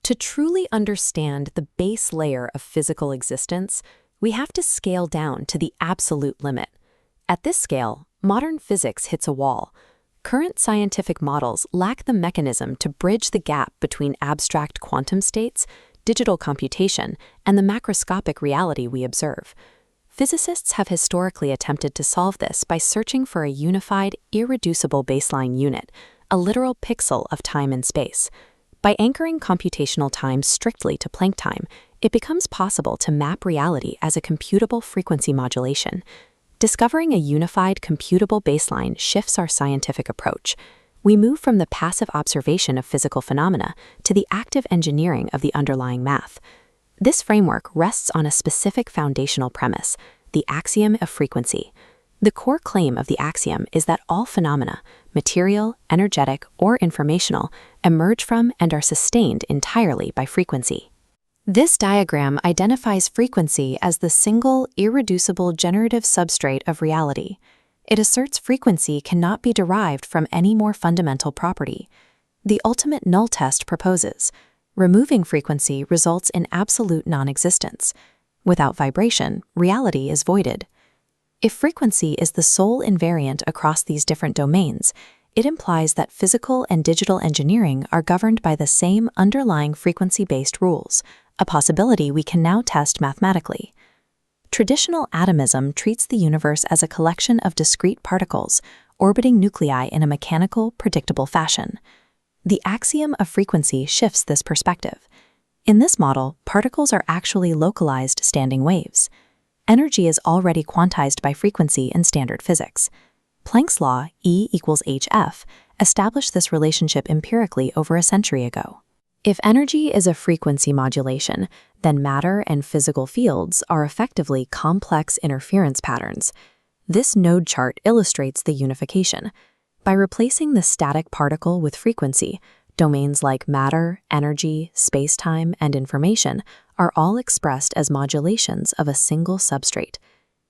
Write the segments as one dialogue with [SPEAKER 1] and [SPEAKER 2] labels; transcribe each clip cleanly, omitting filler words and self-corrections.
[SPEAKER 1] To truly understand the base layer of physical existence, we have to scale down to the absolute limit. At this scale, modern physics hits a wall. Current scientific models lack the mechanism to bridge the gap between abstract quantum states, digital computation, and the macroscopic reality we observe. Physicists have historically attempted to solve this by searching for a unified, irreducible baseline unit, a literal pixel of time and space. By anchoring computational time strictly to Planck time, it becomes possible to map reality as a computable frequency modulation. Discovering a unified, computable baseline shifts our scientific approach. We move from the passive observation of physical phenomena to the active engineering of the underlying math. This framework rests on a specific foundational premise, the axiom of frequency. The core claim of the axiom is that all phenomena, material, energetic, or informational, emerge from and are sustained entirely by frequency. This diagram identifies frequency as the single, irreducible generative substrate of reality. It asserts frequency cannot be derived from any more fundamental property. The ultimate null test proposes, removing frequency results in absolute non-existence. Without vibration, reality is voided. If frequency is the sole invariant across these different domains, it implies that physical and digital engineering are governed by the same underlying frequency-based rules, a possibility we can now test mathematically. Traditional atomism treats the universe as a collection of discrete particles, orbiting nuclei in a mechanical, predictable fashion. The axiom of frequency shifts this perspective. In this model, particles are actually localized standing waves. Energy is already quantized by frequency in standard physics. Planck's law, E equals hf, established this relationship empirically over a century ago. If energy is a frequency modulation, then matter and physical fields are effectively complex interference patterns. This node chart illustrates the unification. By replacing the static particle with frequency, domains like matter, energy, space-time, and information are all expressed as modulations of a single substrate.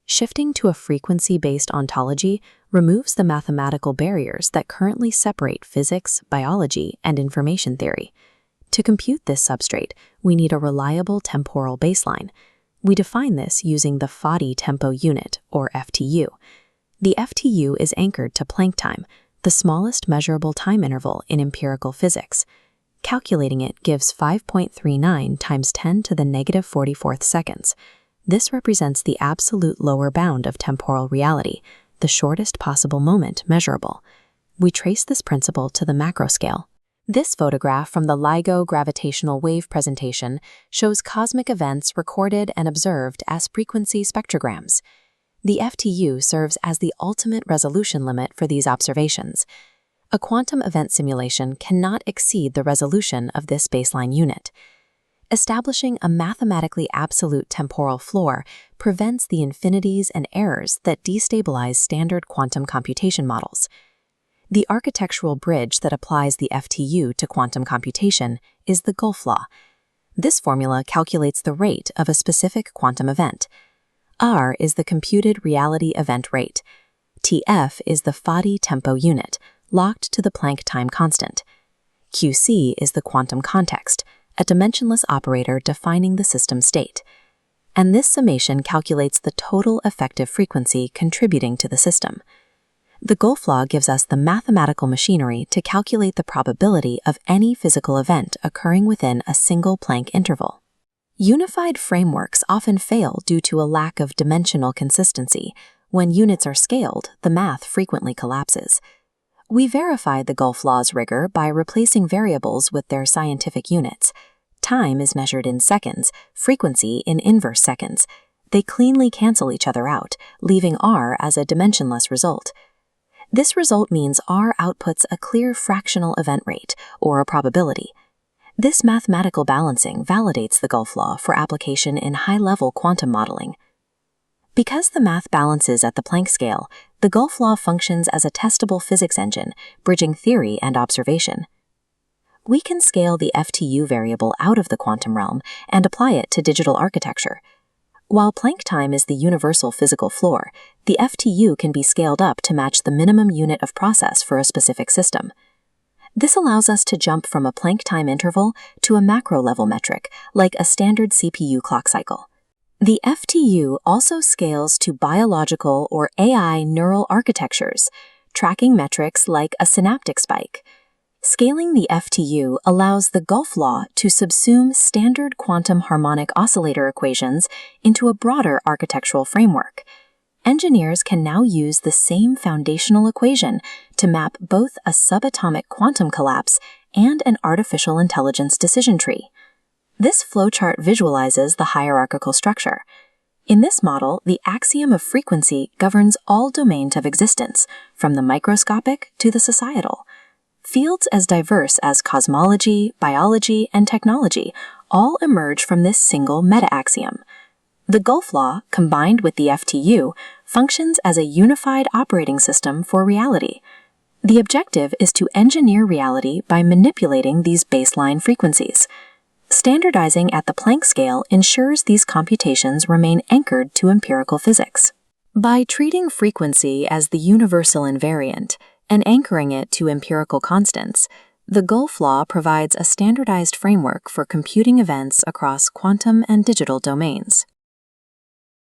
[SPEAKER 1] Shifting to a frequency-based ontology removes the mathematical barriers that currently separate physics, biology, and information theory. To compute this substrate, we need a reliable temporal baseline. We define this using the Foddy tempo unit, or FTU. The FTU is anchored to Planck time, the smallest measurable time interval in empirical physics. Calculating it gives 5.39 times 10 to the negative 44th seconds. This represents the absolute lower bound of temporal reality, the shortest possible moment measurable. We trace this principle to the macroscale. This photograph from the LIGO gravitational wave presentation shows cosmic events recorded and observed as frequency spectrograms. The FTU serves as the ultimate resolution limit for these observations. A quantum event simulation cannot exceed the resolution of this baseline unit. Establishing a mathematically absolute temporal floor prevents the infinities and errors that destabilize standard quantum computation models. The architectural bridge that applies the FTU to quantum computation is the Gulf law. This formula calculates the rate of a specific quantum event. R is the computed reality event rate. TF is the Foddy tempo unit, locked to the Planck time constant. QC is the quantum context, a dimensionless operator defining the system state. And this summation calculates the total effective frequency contributing to the system. The Gulf law gives us the mathematical machinery to calculate the probability of any physical event occurring within a single Planck interval. Unified frameworks often fail due to a lack of dimensional consistency. When units are scaled, the math frequently collapses. We verified the Gulf law's rigor by replacing variables with their scientific units. Time is measured in seconds, frequency in inverse seconds. They cleanly cancel each other out, leaving R as a dimensionless result. This result means R outputs a clear fractional event rate, or a probability. This mathematical balancing validates the Gulf law for application in high-level quantum modeling. Because the math balances at the Planck scale, the Gulf law functions as a testable physics engine, bridging theory and observation. We can scale the FTU variable out of the quantum realm and apply it to digital architecture. While Planck time is the universal physical floor, the FTU can be scaled up to match the minimum unit of process for a specific system. This allows us to jump from a Planck time interval to a macro-level metric, like a standard CPU clock cycle. The FTU also scales to biological or AI neural architectures, tracking metrics like a synaptic spike. Scaling the FTU allows the Gulf law to subsume standard quantum harmonic oscillator equations into a broader architectural framework. Engineers can now use the same foundational equation to map both a subatomic quantum collapse and an artificial intelligence decision tree. This flowchart visualizes the hierarchical structure. In this model, the axiom of frequency governs all domains of existence, from the microscopic to the societal. Fields as diverse as cosmology, biology, and technology all emerge from this single meta-axiom. The Gulf law, combined with the FTU, functions as a unified operating system for reality. The objective is to engineer reality by manipulating these baseline frequencies. Standardizing at the Planck scale ensures these computations remain anchored to empirical physics. By treating frequency as the universal invariant and anchoring it to empirical constants, the Gulf law provides a standardized framework for computing events across quantum and digital domains.